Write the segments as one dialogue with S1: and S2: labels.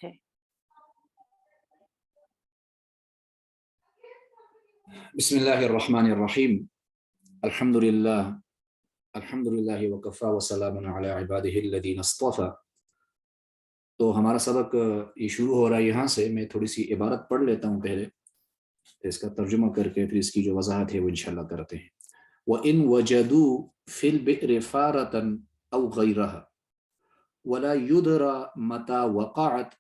S1: ہے۔
S2: بسم اللہ الرحمن الرحیم، الحمدللہ وکفا وسلام علی عبادہ الذین اصطفی۔ تو ہمارا سبق یہ شروع ہو رہا ہے یہاں سے۔ میں تھوڑی سی عبارت پڑھ لیتا ہوں پہلے، اس کا ترجمہ کر کے پھر اس کی جو وضاحت ہے وہ انشاءاللہ کرتے ہیں۔ وَإِن وَجَدُوا فِي الْبِئْرِ فَارَةً أَوْ غَيْرَهَا وَلَا يُدْرَى مَتَى وَقَعَتْ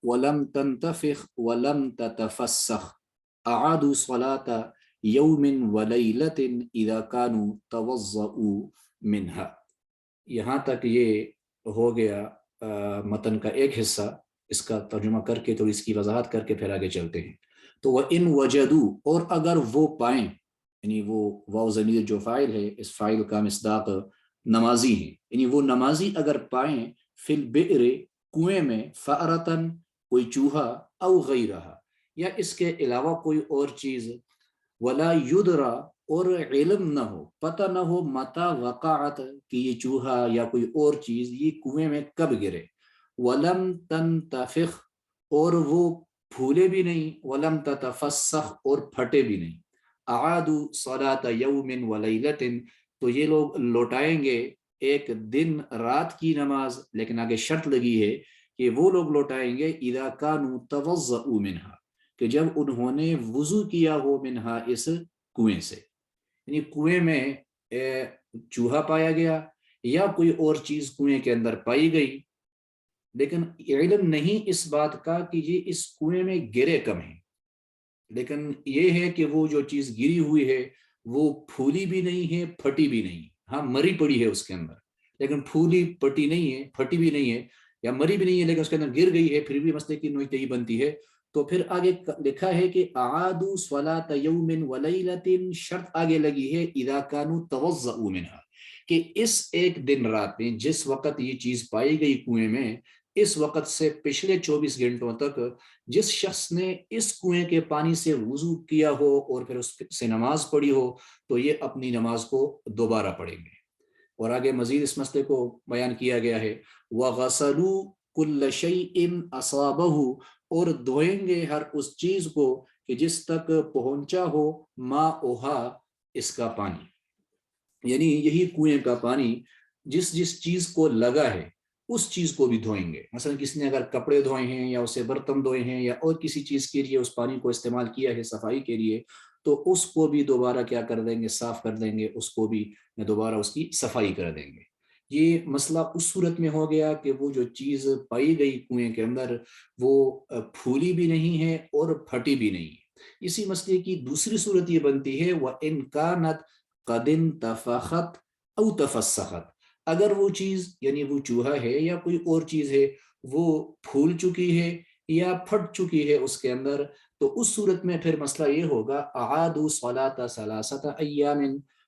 S2: وَلَمْ تَنْتَفِخْ وَلَمْ تَتَفَسَّخْ أَعَادُوا صَلَاةَ يَوْمٍ وَلَيْلَةٍ إِذَا كَانُوا تَوَضَّؤُوا مِنْهَا۔ یہاں تک یہ ہو گیا متن کا ایک حصہ۔ اس کا ترجمہ کر کے تو اس کی وضاحت کر کے پھر آگے چلتے ہیں۔ تو وَإِن وَجَدُوا، اور اگر وہ پائیں، یعنی وہ واو ضمیر جو فاعل ہے، اس فاعل کا مصداق نمازی ہیں، یعنی وہ نمازی اگر پائیں فی البئر، کنویں میں، فأرتن، کوئی چوہا، او غیرہا، یا اس کے علاوہ کوئی اور چیز، ولا یدرا، اور علم نہ ہو، پتہ نہ ہو، متا وقعت، کہ یہ چوہا یا کوئی اور چیز یہ کنویں میں کب گرے، ولم تنتفخ، اور وہ پھولے بھی نہیں، ولم تتفسخ، اور پھٹے بھی نہیں، اعادوا صلاۃ یوم ولیلۃ، تو یہ لوگ لوٹائیں گے ایک دن رات کی نماز، لیکن آگے شرط لگی ہے کہ وہ لوگ لوٹائیں گے اذا کانوا توضؤوا منہا، کہ جب انہوں نے وضو کیا ہو، منہا، اس کنویں سے، یعنی کنویں میں چوہا پایا گیا یا کوئی اور چیز کنویں کے اندر پائی گئی، لیکن علم نہیں اس بات کا کہ یہ اس کنویں میں گرے کب ہیں، لیکن یہ ہے کہ وہ جو چیز گری ہوئی ہے وہ پھولی بھی نہیں ہے، پھٹی بھی نہیں، ہاں مری پڑی ہے اس کے اندر، لیکن پھولی پٹی نہیں ہے، پھٹی بھی نہیں ہے، یا مری بھی نہیں ہے لیکن اس کے اندر گر گئی ہے، پھر بھی مسئلے کی نوعیت یہی بنتی ہے۔ تو پھر آگے لکھا ہے کہ اعادوا صلاۃ یوم ولیلۃ، شرط آگے لگی ہے اذا کانوا توضؤوا منها، کہ اس ایک دن رات میں جس وقت یہ چیز پائی گئی کنویں میں، اس وقت سے پچھلے 24 گھنٹوں تک جس شخص نے اس کنویں کے پانی سے وضو کیا ہو اور پھر اس سے نماز پڑھی ہو، تو یہ اپنی نماز کو دوبارہ پڑھیں گے۔ اور آگے مزید اس مسئلے کو بیان کیا گیا ہے، وَغَسَلُوا كُلَّ شَيْءٍ أَصَابَهُ، اور دھوئیں گے ہر اس چیز کو کہ جس تک پہنچا ہو ماؤہا، اس کا پانی، یعنی یہی کنویں کا پانی جس جس چیز کو لگا ہے اس چیز کو بھی دھوئیں گے۔ مثلا کسی نے اگر کپڑے دھوئے ہیں یا اسے برتن دھوئے ہیں یا اور کسی چیز کے لیے اس پانی کو استعمال کیا ہے صفائی کے لیے، تو اس کو بھی دوبارہ کیا کر دیں گے، صاف کر دیں گے، اس کو بھی دوبارہ اس کی صفائی کر دیں گے۔ یہ مسئلہ اس صورت میں ہو گیا کہ وہ جو چیز پائی گئی کنویں کے اندر وہ پھولی بھی نہیں ہے اور پھٹی بھی نہیں ہے۔ اسی مسئلے کی دوسری صورت یہ بنتی ہے وَإِن كَانَتْ قَدْ انْتَفَخَتْ أَوْ تَفَسَّخَتْ، اگر وہ چیز، یعنی وہ چوہا ہے یا کوئی اور چیز ہے، وہ پھول چکی ہے یا پھٹ چکی ہے اس کے اندر، تو اس صورت میں پھر مسئلہ یہ ہوگا اعادوا صلاۃ ثلاثۃ ایام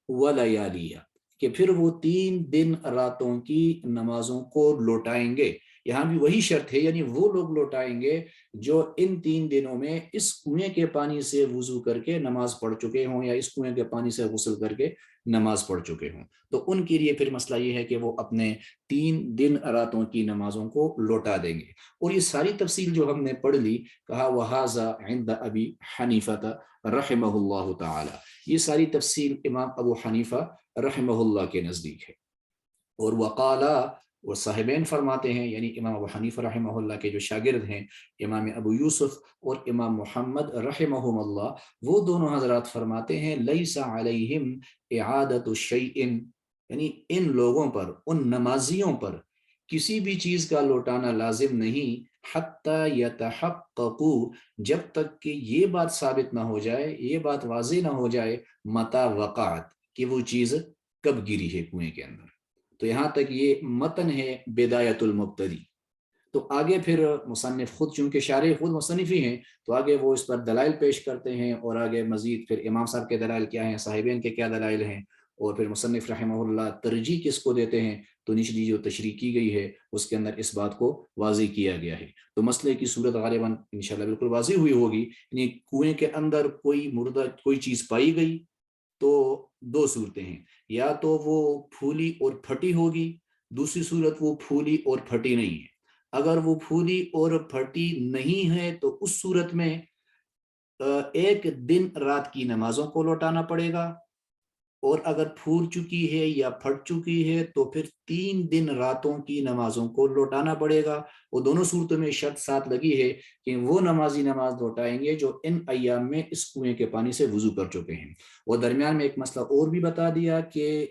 S2: ولیالیہ، کہ پھر وہ 3 دن راتوں کی نمازوں کو لوٹائیں گے۔ یہاں بھی وہی شرط ہے، یعنی وہ لوگ لوٹائیں گے جو ان 3 دنوں میں اس کنویں کے پانی سے وضو کر کے نماز پڑھ چکے ہوں یا اس کنویں کے پانی سے غسل کر کے نماز پڑھ چکے ہوں، تو ان کے لیے پھر مسئلہ یہ ہے کہ وہ اپنے 3 دن راتوں کی نمازوں کو لوٹا دیں گے۔ اور یہ ساری تفصیل جو ہم نے پڑھ لی، کہا وَهَذَا عِنْدَ أَبِي حَنِيفَةَ رَحِمَهُ اللَّهُ تَعَالَى، یہ ساری تفصیل امام ابو حنیفہ رحمہ اللہ کے نزدیک ہے۔ اور وقالا، اور صاحبین فرماتے ہیں، یعنی امام ابو حنیفہ رحمہ اللہ کے جو شاگرد ہیں امام ابو یوسف اور امام محمد رحمہم اللہ، وہ دونوں حضرات فرماتے ہیں لیس علیہم اعادۃ شیء، یعنی ان لوگوں پر، ان نمازیوں پر کسی بھی چیز کا لوٹانا لازم نہیں، حتی یتحققوا، جب تک کہ یہ بات ثابت نہ ہو جائے، یہ بات واضح نہ ہو جائے، متی وقعت، کہ وہ چیز کب گری ہے کنویں کے اندر۔ تو یہاں تک یہ متن ہے بدایت المبتدی۔ تو آگے پھر مصنف خود، چونکہ شارح خود مصنف ہی ہیں، تو آگے وہ اس پر دلائل پیش کرتے ہیں، اور آگے مزید پھر امام صاحب کے دلائل کیا ہیں، صاحبین کے کیا دلائل ہیں، اور پھر مصنف رحمہ اللہ ترجیح کس کو دیتے ہیں، تو نچلی جو تشریح کی گئی ہے اس کے اندر اس بات کو واضح کیا گیا ہے۔ تو مسئلے کی صورت غالباً انشاءاللہ بالکل واضح ہوئی ہوگی، یعنی کنویں کے اندر کوئی مردہ کوئی چیز پائی گئی تو 2 صورتیں ہیں، یا تو وہ پھولی اور پھٹی ہوگی، دوسری صورت وہ پھولی اور پھٹی نہیں ہے. اگر وہ پھولی اور پھٹی نہیں ہے تو اس صورت میں ایک دن رات کی نمازوں کو لوٹانا پڑے گا, اور اگر پھول چکی ہے یا پھٹ چکی ہے تو پھر 3 دن راتوں کی نمازوں کو لوٹانا پڑے گا. وہ دونوں صورتوں میں شرط ساتھ لگی ہے کہ وہ نمازی نماز لوٹائیں گے جو ان ایام میں اس کنویں کے پانی سے وضو کر چکے ہیں. وہ درمیان میں ایک مسئلہ اور بھی بتا دیا کہ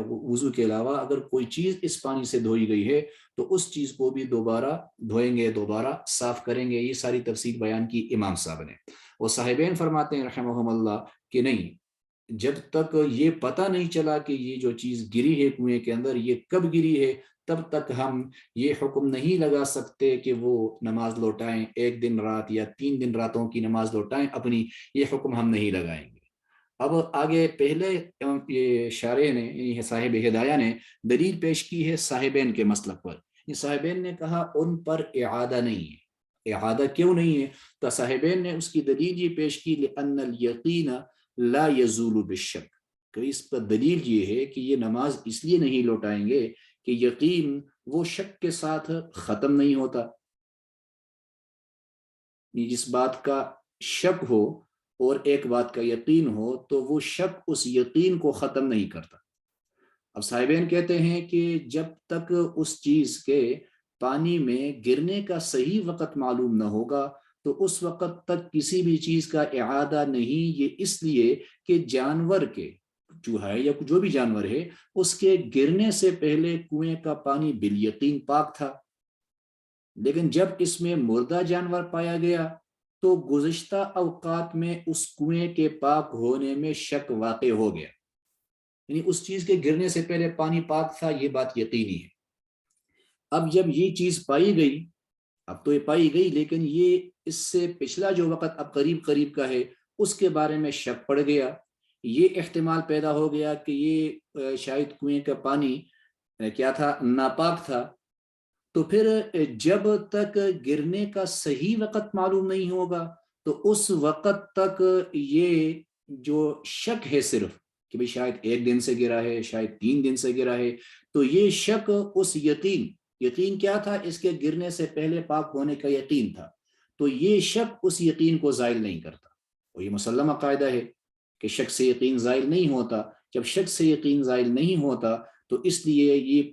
S2: وضو کے علاوہ اگر کوئی چیز اس پانی سے دھوئی گئی ہے تو اس چیز کو بھی دوبارہ دھوئیں گے, دوبارہ صاف کریں گے. یہ ساری تفصیل بیان کی امام صاحب نے. وہ صاحبین فرماتے ہیں رحمہم اللہ کہ نہیں, جب تک یہ پتہ نہیں چلا کہ یہ جو چیز گری ہے کنویں کے اندر یہ کب گری ہے, تب تک ہم یہ حکم نہیں لگا سکتے کہ وہ نماز لوٹائیں, 1 دن رات یا 3 دن راتوں کی نماز لوٹائیں اپنی, یہ حکم ہم نہیں لگائیں گے. اب آگے پہلے یہ شارح نے یعنی صاحب ہدایہ نے دلیل پیش کی ہے صاحبین کے مسلک پر. یہ صاحبین نے کہا ان پر اعادہ نہیں ہے. اعادہ کیوں نہیں ہے؟ تو صاحبین نے اس کی دلیل یہ پیش کی لأن الیقین لا یزول بالشک, کہ اس پر دلیل یہ ہے کہ یہ نماز اس لیے نہیں لوٹائیں گے کہ یقین وہ شک کے ساتھ ختم نہیں ہوتا. جس بات کا شک ہو اور ایک بات کا یقین ہو تو وہ شک اس یقین کو ختم نہیں کرتا. اب صاحبین کہتے ہیں کہ جب تک اس چیز کے پانی میں گرنے کا صحیح وقت معلوم نہ ہوگا تو اس وقت تک کسی بھی چیز کا اعادہ نہیں. یہ اس لیے کہ جانور کے چوہا ہے یا جو بھی جانور ہے اس کے گرنے سے پہلے کنویں کا پانی بالیقین پاک تھا, لیکن جب اس میں مردہ جانور پایا گیا تو گزشتہ اوقات میں اس کنویں کے پاک ہونے میں شک واقع ہو گیا. یعنی اس چیز کے گرنے سے پہلے پانی پاک تھا, یہ بات یقینی ہے. اب جب یہ چیز پائی گئی, اب تو یہ پائی گئی لیکن یہ اس سے پچھلا جو وقت اب قریب قریب کا ہے اس کے بارے میں شک پڑ گیا. یہ احتمال پیدا ہو گیا کہ یہ شاید کنویں کا پانی کیا تھا, ناپاک تھا. تو پھر جب تک گرنے کا صحیح وقت معلوم نہیں ہوگا تو اس وقت تک یہ جو شک ہے صرف کہ بھی شاید 1 دن سے گرا ہے, شاید 3 دن سے گرا ہے, تو یہ شک اس یقین کیا تھا, اس کے گرنے سے پہلے پاک ہونے کا یقین تھا, تو یہ شک اس یقین کو زائل نہیں کرتا. اور یہ مسلمہ قاعدہ ہے کہ شک سے یقین زائل نہیں ہوتا. جب شک سے یقین زائل نہیں ہوتا تو اس لیے یہ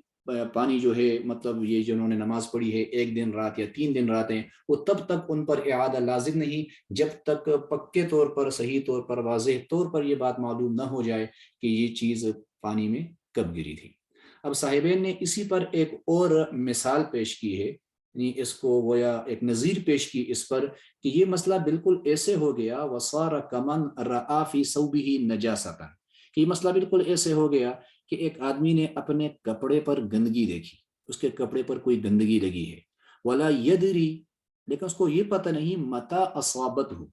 S2: پانی جو ہے مطلب یہ جنہوں نے نماز پڑھی ہے 1 دن رات یا 3 دن راتیں, وہ تب تک ان پر اعادہ لازم نہیں جب تک پکے طور پر صحیح طور پر واضح طور پر یہ بات معلوم نہ ہو جائے کہ یہ چیز پانی میں کب گری تھی. اب صاحبین نے اسی پر ایک اور مثال پیش کی ہے, یعنی اس کو گویا ایک نظیر پیش کی اس پر کہ یہ مسئلہ بالکل ایسے ہو گیا وصار کمن رآ فی ثوبہ نجاستہ, کہ یہ مسئلہ بالکل ایسے ہو گیا کہ ایک آدمی نے اپنے کپڑے پر گندگی دیکھی, اس کے کپڑے پر کوئی گندگی لگی ہے, ولا یدری, لیکن اس کو یہ پتہ نہیں متی اصابت ہو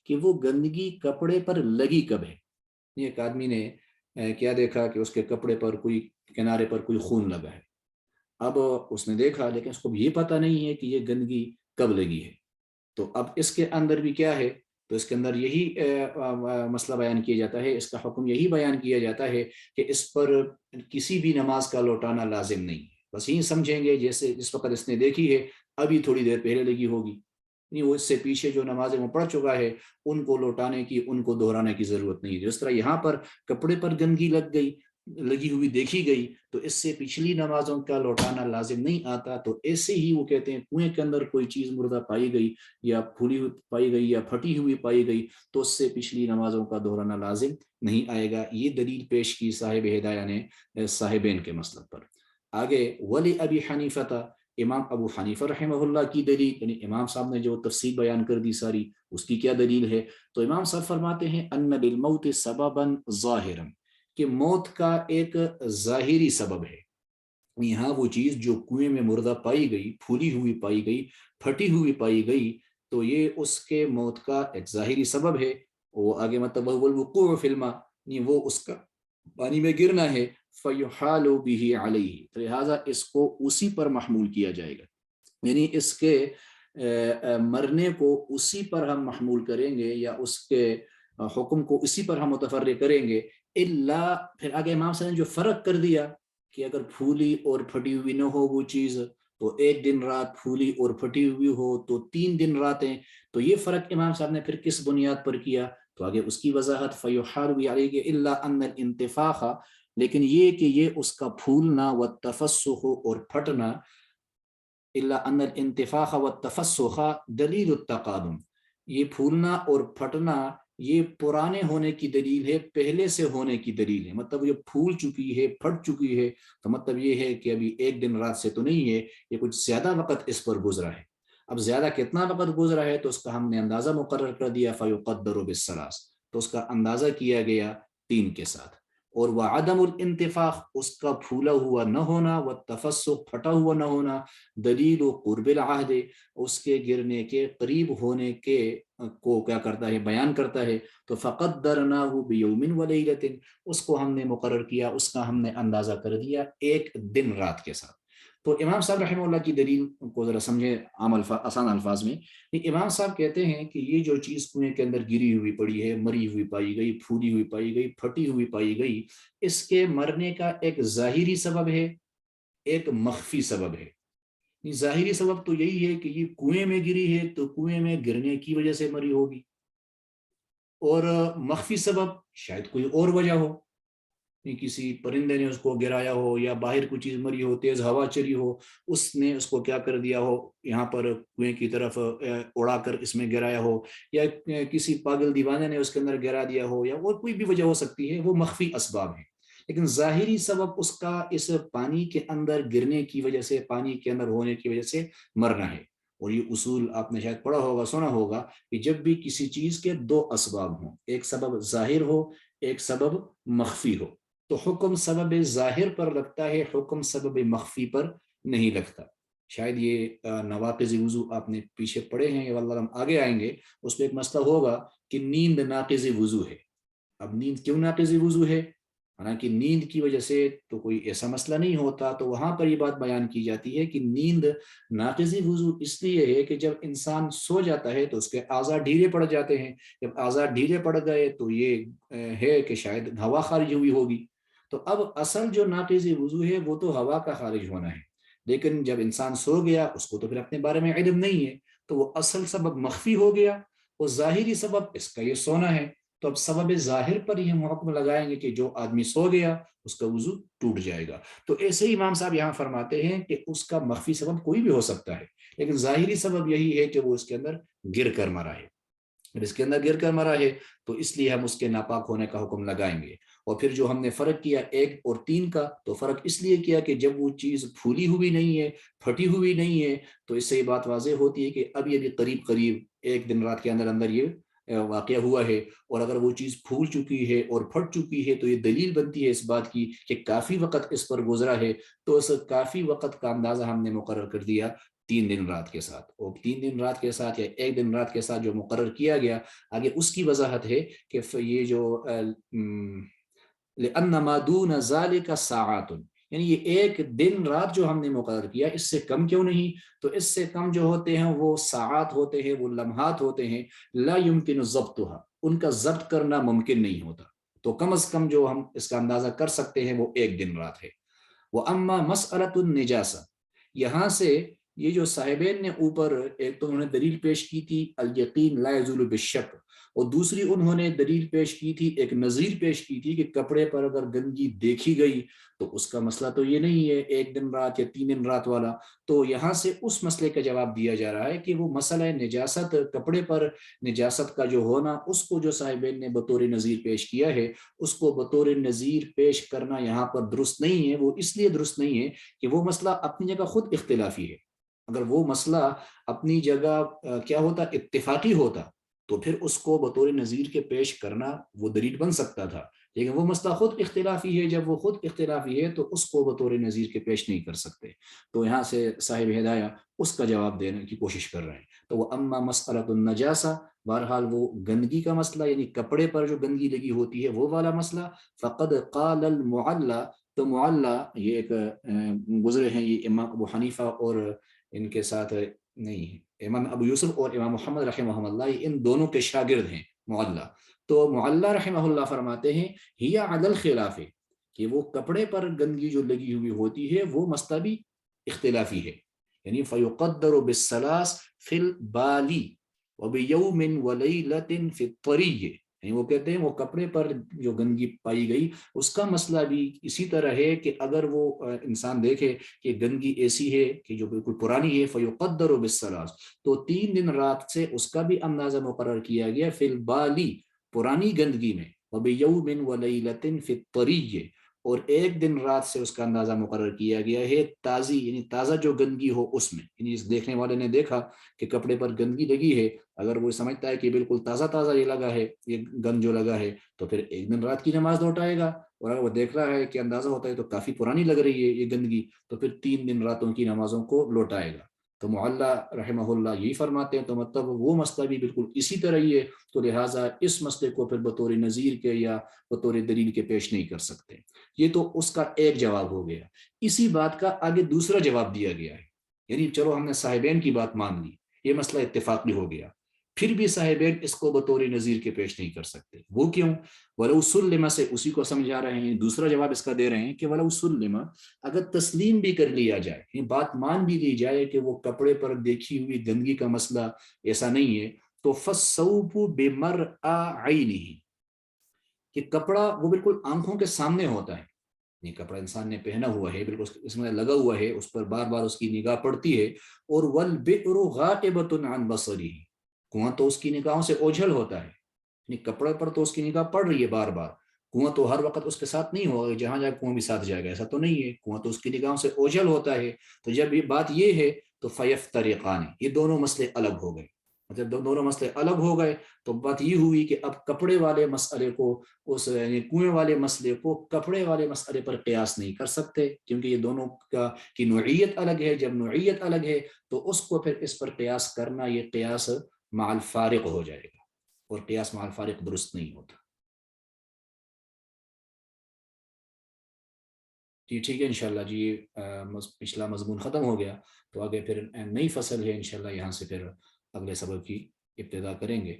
S2: کہ وہ گندگی کپڑے پر لگی کب ہے. ایک آدمی نے کیا دیکھا کہ اس کے کپڑے پر کوئی کنارے پر کوئی خون لگا ہے. اب اس نے دیکھا لیکن اس کو یہ پتہ نہیں ہے کہ یہ گندگی کب لگی ہے. تو اب اس کے اندر بھی کیا ہے, تو اس کے اندر یہی مسئلہ بیان کیا جاتا ہے, اس کا حکم یہی بیان کیا جاتا ہے کہ اس پر کسی بھی نماز کا لوٹانا لازم نہیں ہے. بس یہی سمجھیں گے جیسے جس وقت اس نے دیکھی ہے ابھی تھوڑی دیر پہلے لگی ہوگی, نہیں وہ اس سے پیچھے جو نمازیں وہ پڑھ چکا ہے ان کو لوٹانے کی, ان کو دہرانے کی ضرورت نہیں. جس طرح یہاں پر کپڑے پر گندگی لگی ہوئی دیکھی گئی تو اس سے پچھلی نمازوں کا لوٹانا لازم نہیں آتا. تو ایسے ہی وہ کہتے ہیں کنویں کے اندر کوئی چیز مردہ پائی گئی یا پھولی ہوئی پائی گئی یا پھٹی ہوئی پائی گئی تو اس سے پچھلی نمازوں کا دہرانا لازم نہیں آئے گا. یہ دلیل پیش کی صاحب ہدایہ نے صاحبین کے مسلک پر. آگے ولی ابی حنیفہ, امام ابو حنیفہ رحمہ اللہ کی دلیل, یعنی امام صاحب نے جو تفصیل بیان کر دی ساری, اس کی کیا دلیل ہے؟ تو امام صاحب فرماتے ہیں ان للموت سببا ظاہرا, کہ موت کا ایک ظاہری سبب ہے. یہاں وہ چیز جو کنویں میں مردہ پائی گئی, پھولی ہوئی پائی گئی, پھٹی ہوئی پائی گئی, تو یہ اس کے موت کا ایک ظاہری سبب ہے. وہ آگے مطلب الوقوع فی الماء, وہ اس کا پانی میں گرنا ہے. فیحال بہ علیہ, تو لہٰذا اس کو اسی پر محمول کیا جائے گا, یعنی اس کے مرنے کو اسی پر ہم محمول کریں گے یا اس کے حکم کو اسی پر ہم متفرع کریں گے. الا, پھر آگے امام صاحب نے جو فرق کر دیا کہ اگر پھولی اور پھٹی ہوئی نہ ہو وہ چیز تو ایک دن رات، پھولی اور پھٹی ہوئی ہو تو 3 دن راتیں. تو یہ فرق امام صاحب نے پھر کس بنیاد پر کیا؟ تو آگے اس کی وضاحت فَيُحَارُ عَلَيْهِ إِلَّا أَنَّ الْإِنْتِفَاخَ، لیکن یہ کہ یہ اس کا پھولنا والتفسخ اور پھٹنا، إِلَّا أَنَّ الْإِنْتِفَاخَ وَالتَّفَسُّخَ دلیل التقادم، یہ پھولنا اور پھٹنا یہ پرانے ہونے کی دلیل ہے، پہلے سے ہونے کی دلیل ہے. مطلب یہ پھول چکی ہے، پھٹ چکی ہے، تو مطلب یہ ہے کہ ابھی ایک دن رات سے تو نہیں ہے، یہ کچھ زیادہ وقت اس پر گزرا ہے. اب زیادہ کتنا وقت گزرا ہے تو اس کا ہم نے اندازہ مقرر کر دیا، فَيُقَدَّرُ بِالثَّلَاث، تو اس کا اندازہ کیا گیا 3 کے ساتھ. اور وعدم الانتفاخ، اس کا پھولا ہوا نہ ہونا، والتفسخ پھٹا ہوا نہ ہونا، دلیل و قرب العہد، اس کے گرنے کے قریب ہونے کے کو کیا کرتا ہے، بیان کرتا ہے. تو فقدرناہ بیوم ولیلۃ، اس کو ہم نے مقرر کیا، اس کا ہم نے اندازہ کر دیا ایک دن رات کے ساتھ. تو امام صاحب رحمہ اللہ کی دلیل کو ذرا سمجھے عام آسان الفاظ میں. امام صاحب کہتے ہیں کہ یہ جو چیز کنویں کے اندر گری ہوئی پڑی ہے، مری ہوئی پائی گئی، پھولی ہوئی پائی گئی، پھٹی ہوئی پائی گئی، اس کے مرنے کا ایک ظاہری سبب ہے، ایک مخفی سبب ہے. ظاہری سبب تو یہی ہے کہ یہ کنویں میں گری ہے تو کنویں میں گرنے کی وجہ سے مری ہوگی، اور مخفی سبب شاید کوئی اور وجہ ہو، کسی پرندے نے اس کو گرایا ہو، یا باہر کوئی چیز مری ہو، تیز ہوا چلی ہو، اس نے اس کو کیا کر دیا ہو، یہاں پر کنویں کی طرف اڑا کر اس میں گرایا ہو، یا کسی پاگل دیوانے نے اس کے اندر گرا دیا ہو، یا اور کوئی بھی وجہ ہو سکتی ہے. وہ مخفی اسباب ہیں. لیکن ظاہری سبب اس کا اس پانی کے اندر گرنے کی وجہ سے، پانی کے اندر ہونے کی وجہ سے مرنا ہے. اور یہ اصول آپ نے شاید پڑھا ہوگا، سنا ہوگا، کہ جب بھی کسی چیز کے 2 اسباب ہوں، ایک سبب ظاہر ہو، ایک سبب مخفی ہو، تو حکم سبب ظاہر پر لگتا ہے، حکم سبب مخفی پر نہیں لگتا. شاید یہ نواقض وضو آپ نے پیچھے پڑھے ہیں، یا واللہ ہم آگے آئیں گے، اس میں ایک مسئلہ ہوگا کہ نیند ناقض وضو ہے. اب نیند کیوں ناقض وضو ہے؟ حالانکہ نیند کی وجہ سے تو کوئی ایسا مسئلہ نہیں ہوتا، تو وہاں پر یہ بات بیان کی جاتی ہے کہ نیند ناقض وضو اس لیے ہے کہ جب انسان سو جاتا ہے تو اس کے اعضاء ڈھیلے پڑ جاتے ہیں. جب اعضاء ڈھیلے پڑ گئے تو یہ ہے کہ شاید ہوا خارج ہوئی ہوگی. تو اب اصل جو ناقض وضو ہے وہ تو ہوا کا خارج ہونا ہے، لیکن جب انسان سو گیا اس کو تو پھر اپنے بارے میں علم نہیں ہے، تو وہ اصل سبب مخفی ہو گیا، وہ ظاہری سبب اس کا یہ سونا ہے. تو اب سبب ظاہر پر ہی ہم حکم لگائیں گے کہ جو آدمی سو گیا اس کا وضو ٹوٹ جائے گا. تو ایسے ہی امام صاحب یہاں فرماتے ہیں کہ اس کا مخفی سبب کوئی بھی ہو سکتا ہے، لیکن ظاہری سبب یہی ہے کہ وہ اس کے اندر گر کر مرا ہے. اس کے اندر گر کر مرا ہے تو اس لیے ہم اس کے ناپاک ہونے کا حکم لگائیں گے. اور پھر جو ہم نے فرق کیا 1 اور 3 کا، تو فرق اس لیے کیا کہ جب وہ چیز پھولی ہوئی نہیں ہے، پھٹی ہوئی نہیں ہے، تو اس سے یہ بات واضح ہوتی ہے کہ اب یہ بھی قریب قریب ایک دن رات کے اندر اندر یہ واقعہ ہوا ہے. اور اگر وہ چیز پھول چکی ہے اور پھٹ چکی ہے تو یہ دلیل بنتی ہے اس بات کی کہ کافی وقت اس پر گزرا ہے. تو اس کافی وقت کا اندازہ ہم نے مقرر کر دیا 3 دن رات کے ساتھ. اور 3 دن رات کے ساتھ یا 1 دن رات کے ساتھ جو مقرر کیا گیا، آگے اس کی وضاحت ہے کہ یہ جو لأن ما دون ذلك ساعات، یعنی یہ 1 دن رات جو ہم نے مقرر کیا اس سے کم کیوں نہیں؟ تو اس سے کم جو ہوتے ہیں وہ ساعات ہوتے ہیں، وہ لمحات ہوتے ہیں، لا يمكن ضبطها، ان کا ضبط کرنا ممکن نہیں ہوتا. تو کم از کم جو ہم اس کا اندازہ کر سکتے ہیں وہ 1 دن رات ہے. وَأَمَّا مَسْأَلَةُ النِّجَاسَةِ، یہاں سے یہ جو صاحبین نے اوپر ایک تو انہوں نے دلیل پیش کی تھی الیقین لا یزول بالشک، اور دوسری انہوں نے دلیل پیش کی تھی، ایک نظیر پیش کی تھی کہ کپڑے پر اگر گندگی دیکھی گئی تو اس کا مسئلہ تو یہ نہیں ہے 1 دن رات یا 3 دن رات والا. تو یہاں سے اس مسئلے کا جواب دیا جا رہا ہے کہ وہ مسئلہ نجاست، کپڑے پر نجاست کا جو ہونا، اس کو جو صاحبین نے بطور نظیر پیش کیا ہے، اس کو بطور نظیر پیش کرنا یہاں پر درست نہیں ہے. وہ اس لیے درست نہیں ہے کہ وہ مسئلہ اپنی جگہ خود اختلافی ہے. اگر وہ مسئلہ اپنی جگہ کیا ہوتا، اتفاقی ہوتا، تو پھر اس کو بطور نظیر کے پیش کرنا وہ دلیل بن سکتا تھا. لیکن وہ مسئلہ خود اختلافی ہے، جب وہ خود اختلافی ہے تو اس کو بطور نظیر کے پیش نہیں کر سکتے. تو یہاں سے صاحب ہدایہ اس کا جواب دینے کی کوشش کر رہے ہیں. تو وہ اما مسئلۃ النجاسہ، بہرحال وہ گندگی کا مسئلہ، یعنی کپڑے پر جو گندگی لگی ہوتی ہے وہ والا مسئلہ، فقد قال المعلّى، تو معلّى یہ ایک گزرے ہیں، یہ امام ابو حنیفہ اور ان کے ساتھ نہیں، امام ابو یوسف اور امام محمد رحمہ اللہ ان دونوں کے شاگرد ہیں معلّى. تو معلّى رحمہ اللہ فرماتے ہیں ہی علی الخلاف، کہ وہ کپڑے پر گندگی جو لگی ہوئی ہوتی ہے وہ مسئلہ بھی اختلافی ہے. یعنی فیقدر بالثلاث فی البالی وبیوم ولیلۃ فی الطری، یعنی وہ کہتے ہیں وہ کپڑے پر جو گندگی پائی گئی اس کا مسئلہ بھی اسی طرح ہے کہ اگر وہ انسان دیکھے کہ گندگی ایسی ہے کہ جو بالکل پرانی ہے، فیقدر بالثلاث، تو 3 دن رات سے اس کا بھی اندازہ مقرر کیا گیا فی البالی پرانی گندگی میں، وبیوم ولیلۃ فی الطری، اور 1 دن رات سے اس کا اندازہ مقرر کیا گیا ہے تازی یعنی تازہ جو گندگی ہو اس میں. یعنی اس دیکھنے والے نے دیکھا کہ کپڑے پر گندگی لگی ہے، اگر وہ سمجھتا ہے کہ بالکل تازہ تازہ یہ لگا ہے، یہ گند جو لگا ہے، تو پھر 1 دن رات کی نماز لوٹائے گا. اور اگر وہ دیکھ رہا ہے کہ اندازہ ہوتا ہے تو کافی پرانی لگ رہی ہے یہ گندگی، تو پھر 3 دن راتوں کی نمازوں کو لوٹائے گا. تو معلّہ رحمہ اللہ یہی فرماتے ہیں، تو مطلب وہ مسئلہ بھی بالکل اسی طرح ہی ہے. تو لہٰذا اس مسئلے کو پھر بطور نظیر کے یا بطور دلیل کے پیش نہیں کر سکتے. یہ تو اس کا ایک جواب ہو گیا. اسی بات کا آگے دوسرا جواب دیا گیا ہے. یعنی چلو ہم نے صاحبین کی بات مان لی، یہ مسئلہ اتفاقی ہو گیا، پھر بھی صاحبین اس کو بطور نظیر کے پیش نہیں کر سکتے. وہ کیوں؟ ولو سلم سے اسی کو سمجھا رہے ہیں، دوسرا جواب اس کا دے رہے ہیں کہ ولو سلم، اگر تسلیم بھی کر لیا جائے، یہ بات مان بھی لی جائے کہ وہ کپڑے پر دیکھی ہوئی گندگی کا مسئلہ ایسا نہیں ہے، تو فالصوب بمرء عینہ، کہ کپڑا وہ بالکل آنکھوں کے سامنے ہوتا ہے. یہ کپڑا انسان نے پہنا ہوا ہے، بالکل اس میں لگا ہوا ہے، اس پر بار بار اس کی نگاہ پڑتی ہے. اور والبئر غائبۃ عن بصرہ، کنواں تو اس کی نگاہوں سے اوجھل ہوتا ہے. یعنی کپڑے پر تو اس کی نگاہ پڑ رہی ہے بار بار، کنواں تو ہر وقت اس کے ساتھ نہیں ہوگا، جہاں جائے کنواں بھی ساتھ جائے گا، ایسا تو نہیں ہے، کنواں تو اس کی نگاہوں سے اوجھل ہوتا ہے. تو جب یہ بات یہ ہے تو فیفترقان، یہ دونوں مسئلے الگ ہو گئے. جب دونوں مسئلے الگ ہو گئے تو بات یہ ہوئی کہ اب کپڑے والے مسئلے کو اس یعنی کنویں والے مسئلے کو کپڑے والے مسئلے پر قیاس نہیں کر سکتے، کیونکہ یہ دونوں کی نوعیت الگ ہے. جب نوعیت الگ ہے تو اس کو پھر اس پر قیاس کرنا یہ قیاس مع الفارق ہو جائے گا، اور قیاس مع الفارق درست نہیں ہوتا. جی ٹھیک ہے انشاءاللہ جی. پچھلا مضمون ختم ہو گیا، تو آگے پھر نئی فصل ہے انشاءاللہ، یہاں سے پھر اگلے سبق کی ابتدا کریں گے.